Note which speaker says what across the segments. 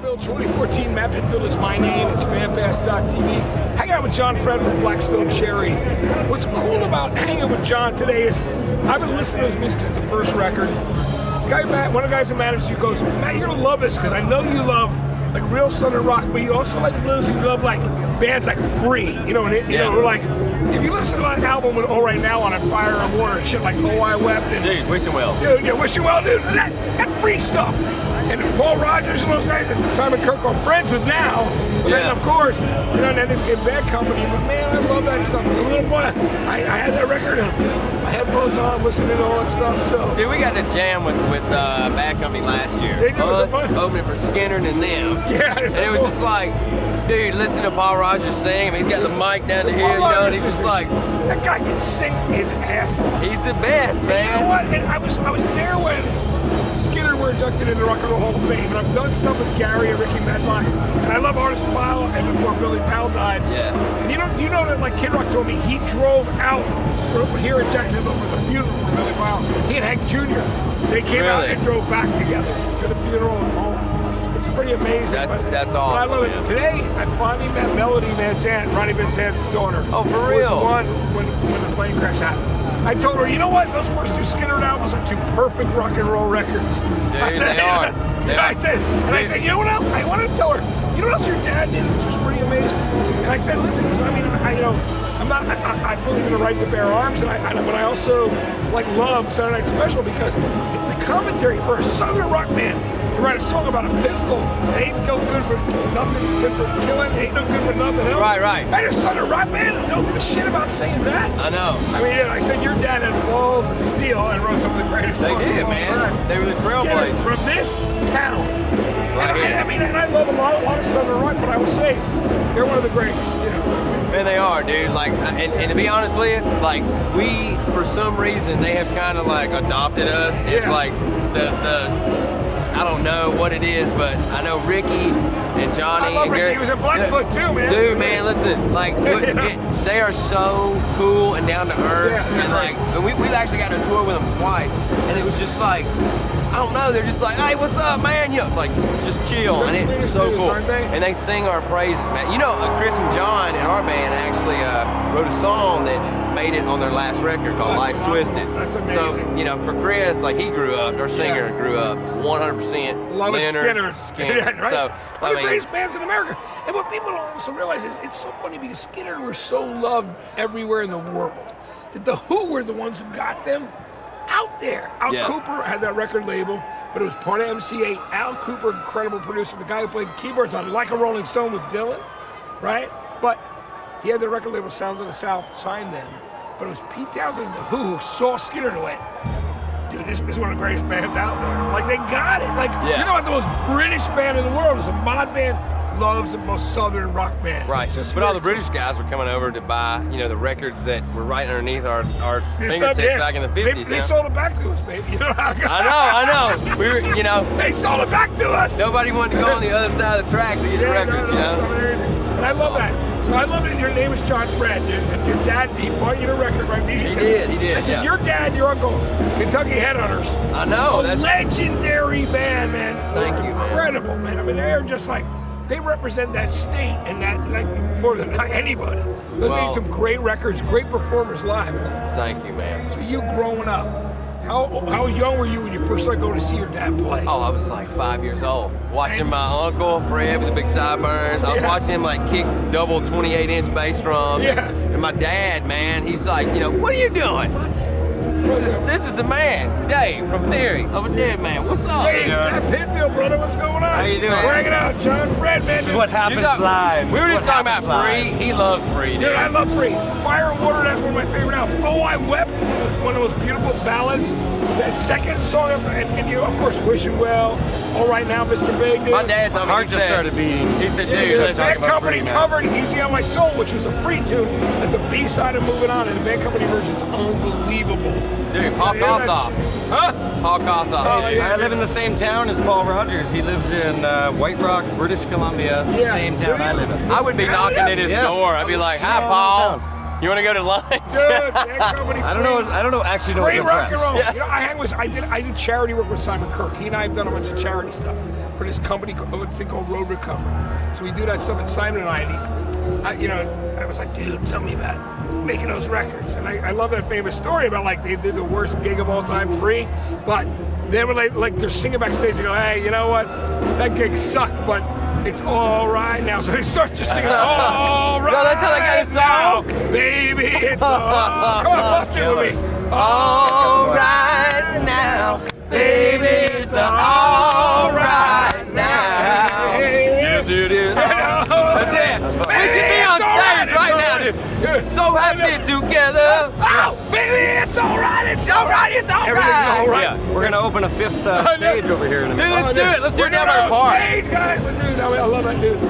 Speaker 1: Rockville 2014. Matt Pinfield is my name. It's fanfast.tv. Hang out with John Fred from Blackstone Cherry. What's cool about hanging with John today is I've been listening to his music since the first record. Matt, one of the guys who manages you goes, Matt, you're gonna love this because I know you love like real southern rock, but you also like blues. You love like bands like Free, you know, and you know, like if you listen to that album with All Right Now on Fire and Water and shit like Oh I Wept and
Speaker 2: dude, Wishing Well.
Speaker 1: Dude, yeah, Wishing Well, dude, that Free stuff. And Paul Rogers and those guys and Simon Kirk I'm friends with now. And then of course, you know, and then in Bad Company, but man, I love that stuff. As a little boy, I had that record and my headphones on, listening to all that stuff. So
Speaker 2: dude, we got to jam with Bad Company last year.
Speaker 1: They did,
Speaker 2: us opening for Skinner and them.
Speaker 1: Yeah,
Speaker 2: and it was just like, dude, listen to Paul Rogers sing. I mean, he's got the mic down to here, you know, and he's just like,
Speaker 1: that guy can sing his ass off.
Speaker 2: He's the best, man.
Speaker 1: And you know what? And I was there when Skinner were inducted into the Rock and Roll Hall of Fame, and I've done stuff with Gary and Ricky Medlock, and I love Artist Mile, and before Billy Powell died.
Speaker 2: Yeah.
Speaker 1: And you know that like Kid Rock told me he drove out from here in Jacksonville for the funeral for Billy Powell. He and Hank Jr. They came out and drove back together to the funeral in Holland. It's pretty amazing.
Speaker 2: That's awesome.
Speaker 1: I love it.
Speaker 2: Man.
Speaker 1: Today I finally met Melody Van Zant, Ronnie Van Zant's daughter.
Speaker 2: Oh, for real?
Speaker 1: Who was the one when the plane crash happened. I told her, you know what? Those first two Skinner albums are two perfect rock and roll records.
Speaker 2: Yeah, they are.
Speaker 1: And I said, you know what else? I wanted to tell her, you know what else your dad did, which was pretty amazing. And I said, listen, because I mean, I believe in the right to bear arms, but I also like love Saturday Night Special because the commentary for a Southern rock band to write a song about a pistol, it ain't no good for nothing, good for killing, ain't no good for nothing else.
Speaker 2: Right.
Speaker 1: And a Southern rock band don't give a shit about saying that.
Speaker 2: I know.
Speaker 1: I mean, I said your dad had balls of steel and wrote some of the greatest songs.
Speaker 2: They did, man. They were the trailblazers.
Speaker 1: From this town.
Speaker 2: Right here.
Speaker 1: And I love a lot of Southern rock, but I will say they're one of the greatest. You know.
Speaker 2: Man, they are, dude. Like, and to be honest with you, like we, for some reason, they have kind of like adopted us. It's like the. I don't know what it is, but I know Ricky and Johnny.
Speaker 1: I love
Speaker 2: and
Speaker 1: Ricky.
Speaker 2: Gary,
Speaker 1: He was in Blackfoot too, man.
Speaker 2: Dude, man, listen, like they are so cool and down to earth, and like we've actually got to tour with them twice, and it was just like, I don't know, they're just like, hey, what's up, man? You know, like just chill, and it was so cool. And they sing our praises, man. You know, Chris and John in our band actually wrote a song that made it on their last record called Life's Twisted.
Speaker 1: That's amazing.
Speaker 2: So, you know, for Chris, like he grew up, our singer grew up 100%.
Speaker 1: Love it,
Speaker 2: Skinner.
Speaker 1: right?
Speaker 2: So,
Speaker 1: one of the greatest bands in America. And what people don't also realize is it's so funny because Skinner were so loved everywhere in the world that the Who were the ones who got them out there. Al Cooper had that record label, but it was part of MC8. Al Cooper, incredible producer, the guy who played keyboards on Like a Rolling Stone with Dylan, right? But he had the record label Sounds of the South, signed them. But it was Pete Townsend and the Who saw Skinner and went, dude, this is one of the greatest bands out there. Like, they got it. Like, you know what the most British band in the world is? A mod band loves the most Southern rock band.
Speaker 2: Right. But all the British guys were coming over to buy, you know, the records that were right underneath our fingertips back in the 50s.
Speaker 1: They sold it back to us, baby. You know how
Speaker 2: I know. We were, you know.
Speaker 1: They sold it back to us.
Speaker 2: Nobody wanted to go on the other side of the tracks to get the records, you know.
Speaker 1: And I love that. So I love that your name is John Fred, and your dad, he bought you the record, right?
Speaker 2: He did.
Speaker 1: I said, your dad, your uncle, Kentucky Headhunters.
Speaker 2: I know.
Speaker 1: A legendary band, man.
Speaker 2: Thank you,
Speaker 1: incredible, man. I mean, they're just like, they represent that state and that like more than anybody. They made some great records, great performers live.
Speaker 2: Thank you, man.
Speaker 1: So you growing up, how young were you when you first started going to see your dad play?
Speaker 2: Oh, I was like 5 years old. Watching my uncle, Fred, with the big sideburns. I was watching him like kick double 28-inch bass drums. And my dad, man, he's like, you know, what are you doing? What? This is the man, Dave from Theory of a Dead Man. What's up?
Speaker 1: Hey, Matt Pinfield, brother, what's going on?
Speaker 3: How you doing?
Speaker 1: We're hanging out, John Fred, man.
Speaker 3: This is what happens live.
Speaker 2: We were just talking about Free. He loves Free, dude.
Speaker 1: Dude, I love Free. Fire and Water, that's one of my favorite albums. Oh, I Wept, one of those beautiful ballads. That second song, and you, of course, Wishing Well. All Right Now, Mr. Big, dude.
Speaker 2: My dad told me,
Speaker 3: heart just started beating.
Speaker 2: He said, dude,
Speaker 1: Bad Company covered Easy on My Soul, which was a Free tune, as the B-side of Moving On, and the Bad Company version's unbelievable.
Speaker 2: Dude, Paul Kossoff.
Speaker 1: Huh?
Speaker 2: Paul Kossoff.
Speaker 1: Oh, yeah.
Speaker 3: I live in the same town as Paul Rogers. He lives in White Rock, British Columbia, same town I live in.
Speaker 2: I would be knocking at his door. I'd be like, hi, Paul. You want to go to lunch?
Speaker 1: Dude, that company.
Speaker 3: I don't know. Actually, know
Speaker 1: Great
Speaker 3: what's
Speaker 1: rock and roll.
Speaker 2: Yeah.
Speaker 1: You know, I do charity work with Simon Kirk. He and I have done a bunch of charity stuff for this company, this thing called Road Recovery. So we do that stuff, and Simon and I was like, dude, tell me about making those records. And I love that famous story about like they did the worst gig of all time free, but they were like they're singing backstage. They go, hey, you know what? That gig sucked, but it's all right now. So they start just singing, all right.
Speaker 2: No, that's how they got a song.
Speaker 1: Now, baby, it's all. Come on, bust it with me.
Speaker 2: All right now, baby, it's all right now. Yes, it is. That's it. We should be on stage right now, dude. So happy together.
Speaker 1: Oh, baby, it's all right. It's all right.
Speaker 2: It's all
Speaker 1: Everything's all right.
Speaker 2: Yeah.
Speaker 3: We're gonna open a 5th stage over here in a
Speaker 2: Dude,
Speaker 3: minute.
Speaker 2: let's do it. Let's do
Speaker 1: We're
Speaker 2: it down
Speaker 1: doing
Speaker 2: by the
Speaker 1: our
Speaker 2: park.
Speaker 1: stage, guys. Dude, I love that dude.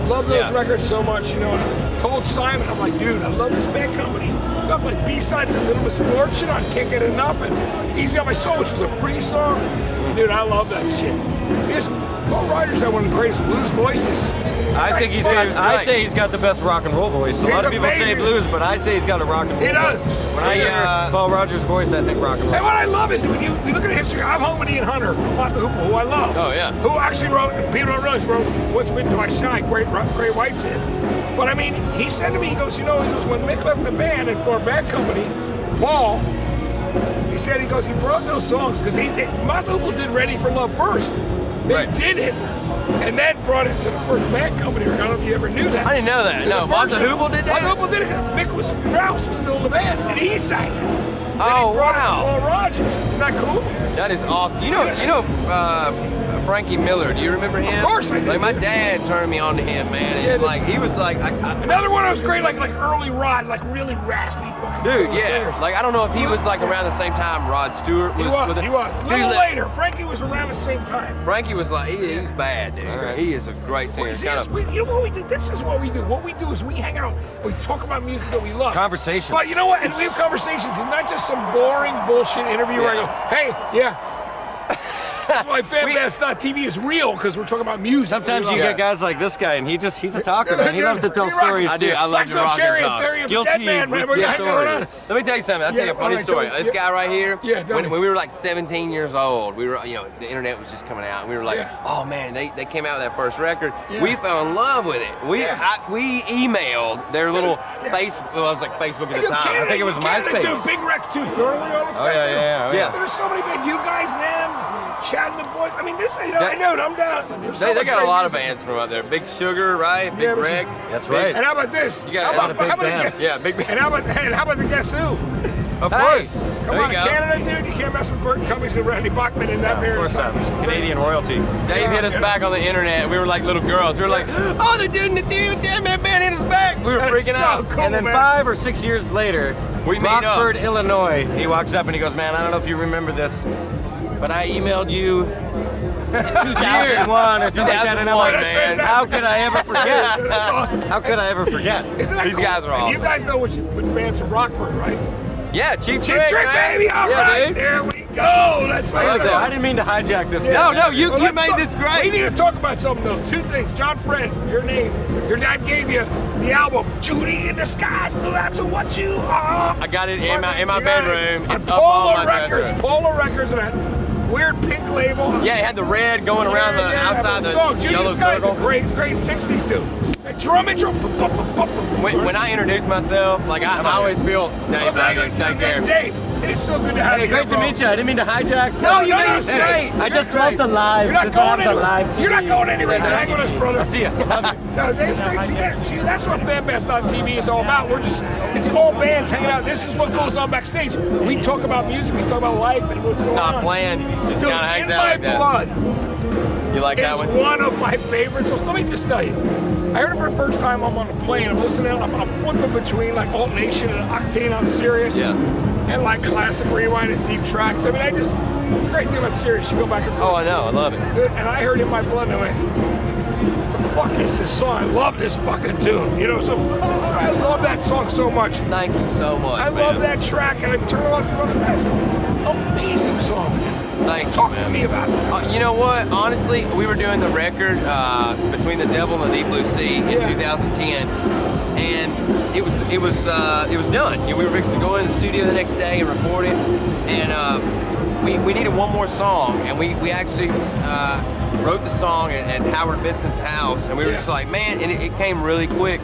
Speaker 1: Love those
Speaker 2: Yeah.
Speaker 1: records so much, you know. And I told Simon, I'm like, dude, I love this band company. Stuff like B-sides and Little Misfortune on Can't Get Enough and Easy on My Soul, which was a free song. Dude, I love that shit. Yes, Paul Ryder's had one of the greatest blues voices.
Speaker 3: I think he's got. I say he's got the best rock and roll voice. A lot of people say blues, but I say he's got a rock and roll.
Speaker 1: He does.
Speaker 3: voice. When I hear Paul Rogers' voice, I think rock and roll.
Speaker 1: And what I love is when you look at the history, I've hung with Ian Hunter, about the Hoople, who I love.
Speaker 2: Oh, yeah.
Speaker 1: Who actually wrote, people don't realize, wrote What's Wind Do I Shine, great White hit. But I mean, he said to me, he goes, when Mick left the band and formed Bad Company, Paul, he said, he brought those songs, because Mott the Hoople did Ready for Love first. They did it, and then brought it to the first Bad Company. I don't know if you ever knew that.
Speaker 2: I didn't know that. No, Mott the Hoople did that?
Speaker 1: Mott the Hoople did it, because Rouse was still in the band, and he sang it.
Speaker 2: Oh,
Speaker 1: Then he brought
Speaker 2: wow.
Speaker 1: it to Paul Rogers. Isn't that cool?
Speaker 2: That is awesome. You know, Frankie Miller. Do you remember him?
Speaker 1: Of course I do.
Speaker 2: Like my dad turned me on to him, man. And
Speaker 1: Yeah,
Speaker 2: like he was like,
Speaker 1: Another one that was great, like early Rod, like really raspy.
Speaker 2: dude,
Speaker 1: cool
Speaker 2: yeah.
Speaker 1: singers.
Speaker 2: Like I don't know if he was like around the same time Rod Stewart was.
Speaker 1: He was. A
Speaker 2: Dude,
Speaker 1: little
Speaker 2: like,
Speaker 1: later. Frankie was around the same time.
Speaker 2: Frankie was like, he's bad, dude.
Speaker 3: right.
Speaker 2: He is a great singer. It's kind of,
Speaker 1: You know what we do? This is what we do. What we do is we hang out, we talk about music that we love.
Speaker 3: Conversations.
Speaker 1: But you know what? And we have conversations. It's not just some boring bullshit interview where I go, hey, yeah. That's why FanBast.tv is real, because we're talking about music.
Speaker 3: Sometimes you get guys like this guy, and he's a talker, man. He loves to tell stories.
Speaker 2: I do. I love to rock and talk.
Speaker 3: Guilty
Speaker 1: Man,
Speaker 3: with
Speaker 1: we're
Speaker 3: the
Speaker 1: hanging around.
Speaker 3: stories.
Speaker 2: Let me tell you something. I'll tell you a funny
Speaker 1: alright,
Speaker 2: story.
Speaker 1: tell me.
Speaker 2: This guy right here,
Speaker 1: Yeah, tell
Speaker 2: when
Speaker 1: me.
Speaker 2: we were like 17 years old, we were, the internet was just coming out, and we were like,
Speaker 1: Yeah.
Speaker 2: oh man, they came out with that first record.
Speaker 1: Yeah.
Speaker 2: We fell in love with it. We emailed their little Facebook, well, it was like Facebook at the time.
Speaker 3: I think it was MySpace.
Speaker 1: Do Big Wreck 2 thoroughly on this
Speaker 3: Oh yeah.
Speaker 2: Yeah.
Speaker 1: There's so many bands. You guys, them, Chad and the boys. I mean, this,
Speaker 2: That-
Speaker 1: I know, I'm down. There's so
Speaker 2: They
Speaker 1: much
Speaker 2: got a
Speaker 1: great
Speaker 2: lot of
Speaker 1: music.
Speaker 2: bands from out there. Big Sugar, right? Big
Speaker 1: Yeah, but
Speaker 2: Wreck.
Speaker 3: That's
Speaker 2: Big-
Speaker 3: right.
Speaker 1: And how about this?
Speaker 2: You got
Speaker 1: how
Speaker 2: a lot
Speaker 1: about,
Speaker 3: of big
Speaker 1: how about
Speaker 3: bands.
Speaker 1: the guess?
Speaker 2: Yeah, big bands.
Speaker 1: And how about the Guess Who?
Speaker 3: Of
Speaker 2: Hey.
Speaker 3: course.
Speaker 1: Come
Speaker 2: There
Speaker 1: on,
Speaker 2: you go.
Speaker 1: Canada, dude. You can't mess with Burton Cummings and Randy Bachman in that
Speaker 3: Of
Speaker 1: period
Speaker 3: course,
Speaker 1: time.
Speaker 3: Canadian royalty.
Speaker 2: Dave hit us back on the internet. We were like little girls. We were like, oh, they're doing the damn that band hit us back. We were
Speaker 1: That's
Speaker 2: freaking
Speaker 1: so
Speaker 2: out.
Speaker 1: cool,
Speaker 3: And then
Speaker 1: man.
Speaker 3: 5 or 6 years later,
Speaker 2: We meet up.
Speaker 3: Rockford, Illinois, he walks up and he goes, man, I don't know if you remember this, but I emailed you in 2001 or something like that, and I'm like,
Speaker 2: 2001, man.
Speaker 3: how could I ever forget?
Speaker 1: That's awesome.
Speaker 3: How could I ever forget?
Speaker 1: Isn't that
Speaker 2: These
Speaker 1: cool?
Speaker 2: guys are
Speaker 1: And
Speaker 2: awesome.
Speaker 1: you guys know which bands from Rockford, right?
Speaker 2: Yeah, Cheap
Speaker 1: Cheap
Speaker 2: Trick,
Speaker 1: Trick,
Speaker 2: man.
Speaker 1: baby. All
Speaker 2: yeah,
Speaker 1: right,
Speaker 2: dude.
Speaker 1: there we go. That's what
Speaker 2: I like
Speaker 1: I'm
Speaker 2: that.
Speaker 3: I didn't mean to hijack this.
Speaker 2: No,
Speaker 3: guy.
Speaker 2: no, you
Speaker 1: let's
Speaker 2: made
Speaker 1: talk-
Speaker 2: this
Speaker 1: We
Speaker 2: great.
Speaker 1: need to talk about something though. Two things. John Fred, your name. Your dad gave you the album Judy in Disguise. Oh, that's what you are.
Speaker 2: I got it in my
Speaker 1: You got it.
Speaker 2: bedroom.
Speaker 1: On
Speaker 2: It's up on
Speaker 1: Polar
Speaker 2: my
Speaker 1: Records.
Speaker 2: dresser.
Speaker 1: Polar Records and that weird pink label.
Speaker 2: Yeah, it had the red going around the outside the
Speaker 1: song. Judy in
Speaker 2: yellow
Speaker 1: Disguise is a
Speaker 2: circle.
Speaker 1: great 60s too. And drum and drum.
Speaker 2: When I introduce myself, like I always feel, Dave, take care.
Speaker 1: Dave, it is so good to have
Speaker 3: Hey,
Speaker 1: you.
Speaker 3: great to
Speaker 1: bro.
Speaker 3: meet you. I didn't mean to hijack.
Speaker 2: No, you
Speaker 1: No,
Speaker 2: made
Speaker 1: no,
Speaker 2: it
Speaker 1: hey,
Speaker 2: straight.
Speaker 3: I just
Speaker 2: You're
Speaker 3: love the
Speaker 2: straight.
Speaker 3: live.
Speaker 1: You're not
Speaker 3: this
Speaker 1: going
Speaker 3: one's a
Speaker 1: anywhere.
Speaker 3: live TV.
Speaker 1: You're not going anywhere.
Speaker 2: Yeah,
Speaker 1: Hang with us, brother.
Speaker 3: I'll see you. Love you.
Speaker 1: No, Dave's great. See, that's what FanBast.tv is all about. It's all bands hanging out. This is what goes on backstage. We talk about music, we talk about life and what's going
Speaker 2: Not
Speaker 1: on.
Speaker 2: planned, just
Speaker 1: Dude,
Speaker 2: kind of hangs
Speaker 1: In
Speaker 2: out
Speaker 1: My
Speaker 2: like that.
Speaker 1: Blood
Speaker 2: You like that
Speaker 1: is
Speaker 2: one?
Speaker 1: one of my favorite songs. Let me just tell you. I heard it for the first time. I'm on a plane. I'm listening. I'm flipping between like Alt Nation and Octane on Sirius.
Speaker 2: Yeah.
Speaker 1: And like classic rewind and deep tracks. I mean, it's a great thing about Sirius. You go back and
Speaker 2: Oh, I know. I love it.
Speaker 1: Dude, and I heard In My Blood and I went, what the fuck is this song? I love this fucking tune. You know, so I love that song so much.
Speaker 2: Thank you so much,
Speaker 1: I
Speaker 2: man.
Speaker 1: love that track and I turn on that's an amazing song.
Speaker 2: Thank you,
Speaker 1: Talk
Speaker 2: man.
Speaker 1: to me about it.
Speaker 2: You know what? Honestly, we were doing the record Between the Devil and the Deep Blue Sea in
Speaker 1: Yeah.
Speaker 2: 2010, and it was done. We were fixing to go in the studio the next day and record it, and we needed one more song, and we actually wrote the song at Howard Benson's house, and we were just like, man, and it came really quick.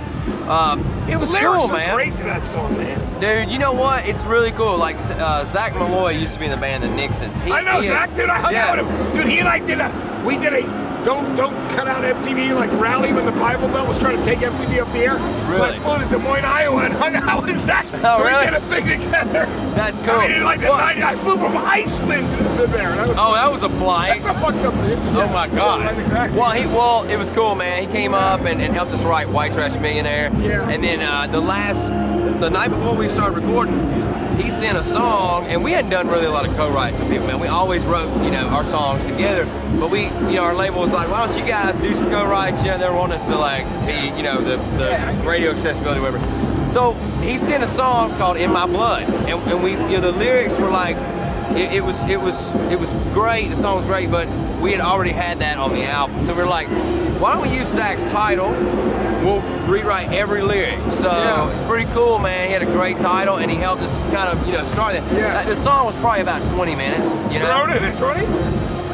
Speaker 2: It was cool, man.
Speaker 1: Great to that song, man.
Speaker 2: Dude, you know what? It's really cool. Like Zach Malloy used to be in the band, the Nixons.
Speaker 1: I know Zach, dude. I hung out with him. Dude, he and I we did a don't cut out MTV like rally when the Bible Belt was trying to take MTV off the air.
Speaker 2: Really?
Speaker 1: So I flew to Des Moines, Iowa, and hung out with Zach.
Speaker 2: Oh, really?
Speaker 1: We did a thing together.
Speaker 2: That's cool.
Speaker 1: I mean, in like the 90s, I flew from Iceland to there.
Speaker 2: That was a flight.
Speaker 1: That's a fucked up thing.
Speaker 2: Oh my God.
Speaker 1: Yeah, exactly.
Speaker 2: Well, it was cool, man. He came up and helped us write White Trash Millionaire.
Speaker 1: Yeah.
Speaker 2: And then the night before we started recording, he sent a song, and we hadn't done really a lot of co-writes with people, man. We always wrote, our songs together. But our label was like, why don't you guys do some co-writes? They want us to like be, the radio accessibility, whatever. So he sent a song called "In My Blood," and we, the lyrics were like, it was great. The song was great, but we had already had that on the album. So we were like, why don't we use Zach's title? We'll rewrite every lyric. So it's pretty cool, man. He had a great title, and he helped us kind of, start that.
Speaker 1: Yeah.
Speaker 2: The song was probably about 20 minutes.
Speaker 1: You wrote it in 20?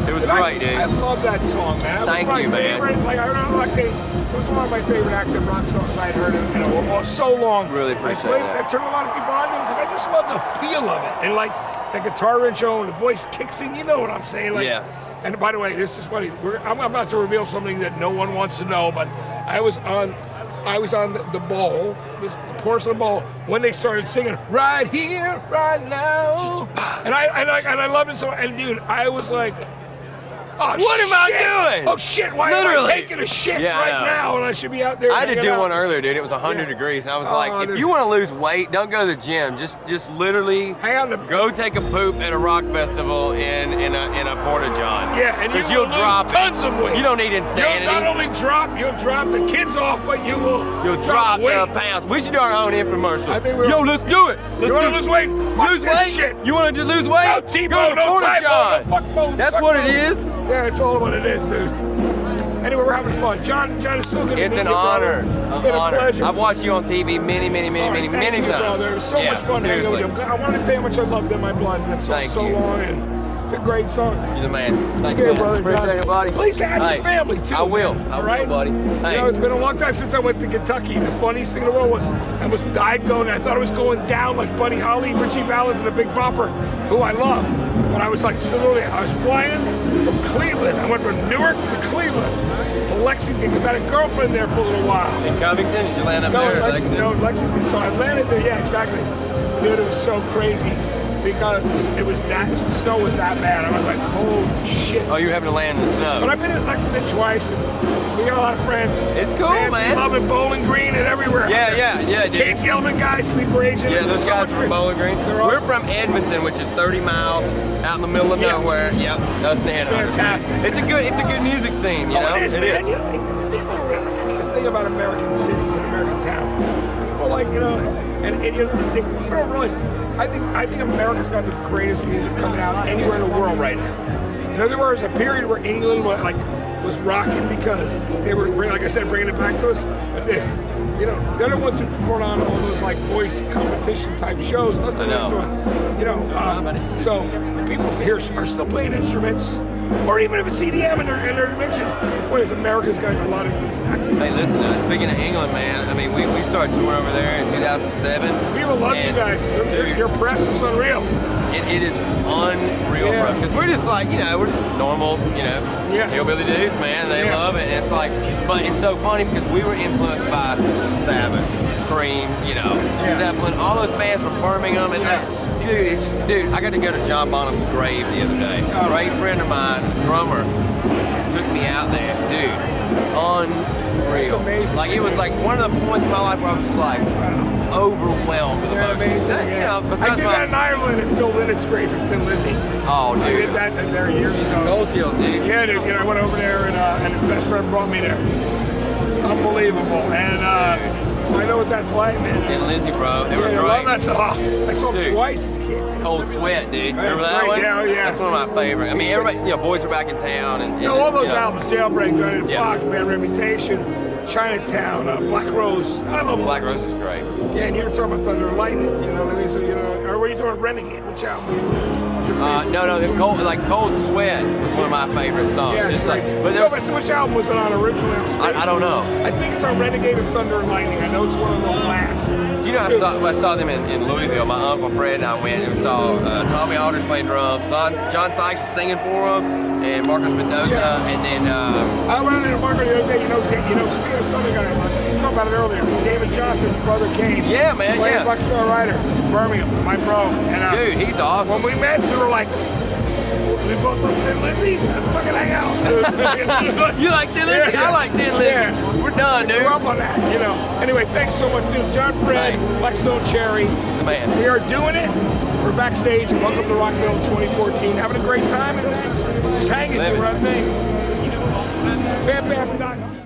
Speaker 2: It was great, dude.
Speaker 1: I love that song, man.
Speaker 2: Thank you, man.
Speaker 1: It was one of my favorite active rock songs I had heard in so long.
Speaker 2: Really appreciate that.
Speaker 1: I turned a lot of people on to it because I just love the feel of it. And like the guitar intro and the voice kicks in, you know what I'm saying? Like,
Speaker 2: yeah.
Speaker 1: And by the way, this is funny. I'm about to reveal something that no one wants to know, but I was on the bowl, the porcelain bowl, when they started singing "Right Here, Right Now," and I loved it so. And dude, I was like, oh,
Speaker 2: what am I doing?
Speaker 1: Oh shit! Why am I taking a shit right now? And I should be out there.
Speaker 2: I had to do one earlier, dude. It was 100 degrees, and I was like, if you want to lose weight, don't go to the gym. Just literally go take a poop at a rock festival in a porta john.
Speaker 1: Yeah, and
Speaker 2: you'll drop
Speaker 1: tons of weight.
Speaker 2: You don't need insanity.
Speaker 1: You'll not only you'll drop the kids off, but you'll
Speaker 2: drop
Speaker 1: weight.
Speaker 2: pounds. We should do our own infomercial.
Speaker 1: I think
Speaker 2: let's do it.
Speaker 1: You want to lose weight?
Speaker 2: Lose weight?
Speaker 1: Shit.
Speaker 2: You want to lose weight?
Speaker 1: No T-bone, no T-bone.
Speaker 2: That's what it is.
Speaker 1: Yeah, it's all what it is, dude. Anyway, we're having fun. John is so good.
Speaker 2: It's an honor.
Speaker 1: It's been a pleasure.
Speaker 2: I've watched you on TV many times.
Speaker 1: Brother. It was so much fun hanging with you. I wanted to tell you how much I loved In My Blood. And it's so long, and it's a great song.
Speaker 2: You're the man. Thank
Speaker 1: you,
Speaker 2: you,
Speaker 1: brother.
Speaker 2: Appreciate it, buddy.
Speaker 1: Please add your family, too.
Speaker 2: I will.
Speaker 1: Man.
Speaker 2: I will,
Speaker 1: right?
Speaker 2: buddy. Hey.
Speaker 1: It's been a long time since I went to Kentucky. The funniest thing in the world was I was died going. I thought I was going down like Buddy Holly, Richie Valens, and the Big Bopper, who I love. But I was like, literally, I was flying from Cleveland. I went from Newark to Cleveland to Lexington because I had a girlfriend there for a little while.
Speaker 2: In Covington? Did you land up there?
Speaker 1: Lexington. No, Lexington. So I landed there. Yeah, exactly. Dude, it was so crazy because the snow was that bad. I was like, holy shit.
Speaker 2: Oh, you were having to land in the snow.
Speaker 1: But I've been in Lexington twice, and we got a lot of friends.
Speaker 2: It's cool, man.
Speaker 1: Loving Bowling Green and everywhere.
Speaker 2: Yeah, dude.
Speaker 1: Cage Element guys, Sleeper Agent.
Speaker 2: Yeah, those guys are from Bowling Green. We're from Edmonton, which is 30 miles out in the middle of nowhere. Yep, us and the Headhunters.
Speaker 1: Fantastic.
Speaker 2: It's a good music scene, you know?
Speaker 1: It is. That's the thing about American cities and American towns. People like, and they don't realize. I think America's got the greatest music coming out anywhere in the world right now. There was a period where England was rocking because they were, like I said, bringing it back to us. But they're the ones who put on all those voice competition type shows. Nothing so people here are still playing instruments, or even if it's EDM and they're mixing. The point is, America's got a lot of.
Speaker 2: Hey, listen, speaking of England, man, I mean, we started touring over there in 2007.
Speaker 1: People love you guys. Your press is unreal.
Speaker 2: It is unreal for us because we're just like, we're just normal, hillbilly dudes, man. They love it. And it's like, but it's so funny because we were influenced by Sabbath, Cream, Zeppelin, all those bands from Birmingham. And dude, I got to go to John Bonham's grave the other day. A great friend of mine, a drummer, took me out there, dude. Unreal.
Speaker 1: It's amazing.
Speaker 2: Like, it was like one of the points in my life where I was just like overwhelmed with emotions.
Speaker 1: I did that in Ireland and filled in its grave from Thin Lizzy.
Speaker 2: Oh, dude.
Speaker 1: I did that there years ago.
Speaker 2: Cold chills, dude.
Speaker 1: Yeah, dude. I went over there and his best friend brought me there. Unbelievable. And so I know what that's like, man.
Speaker 2: Thin Lizzy, bro. They were great.
Speaker 1: I love that song. I saw them twice as a kid.
Speaker 2: Cold Sweat, dude. Remember that
Speaker 1: great.
Speaker 2: one?
Speaker 1: Yeah.
Speaker 2: That's one of my favorite. I mean, everybody, Boys Are Back in Town. And
Speaker 1: all those albums, Jailbreak, Johnny the Fox, man, Reputation. Chinatown, Black Rose. I love
Speaker 2: Black Rose is great.
Speaker 1: Yeah, and you were talking about Thunder and Lightning, you know what I mean? So, or were you doing Renegade? Which album?
Speaker 2: No, Cold Sweat was one of my favorite songs.
Speaker 1: Yeah,
Speaker 2: just
Speaker 1: right.
Speaker 2: but
Speaker 1: No, but which album was it on originally?
Speaker 2: I don't know.
Speaker 1: I think it's on Renegade or Thunder and Lightning. I know it's one of the last.
Speaker 2: Do you know I saw them in Louisville? My uncle Fred and I went and saw Tommy Aldridge playing drums. John Sykes was singing for him, and Marcus Mendoza, and then
Speaker 1: I ran into Marco the other day. You know, speaking of Southern guys, we talked about it earlier. David Johnson's brother Kane.
Speaker 2: Yeah, man,
Speaker 1: playing
Speaker 2: yeah.
Speaker 1: Black Star Rider, Birmingham, my bro. And,
Speaker 2: dude, he's awesome.
Speaker 1: When we met, we were like, we both love Thin Lizzy. Let's fucking hang out.
Speaker 2: You like Thin Lizzy?
Speaker 1: Yeah.
Speaker 2: I like Thin Lizzy.
Speaker 1: Yeah.
Speaker 2: We're done, dude.
Speaker 1: We're up on that, you know. Anyway, thanks so much, dude. John Fred,
Speaker 2: Hey.
Speaker 1: Blackstone Cherry.
Speaker 2: He's the man.
Speaker 1: We are doing it. We're backstage. Welcome to Rockville 2014. Having a great time and just hanging, doing our thing. Fanfast.tv.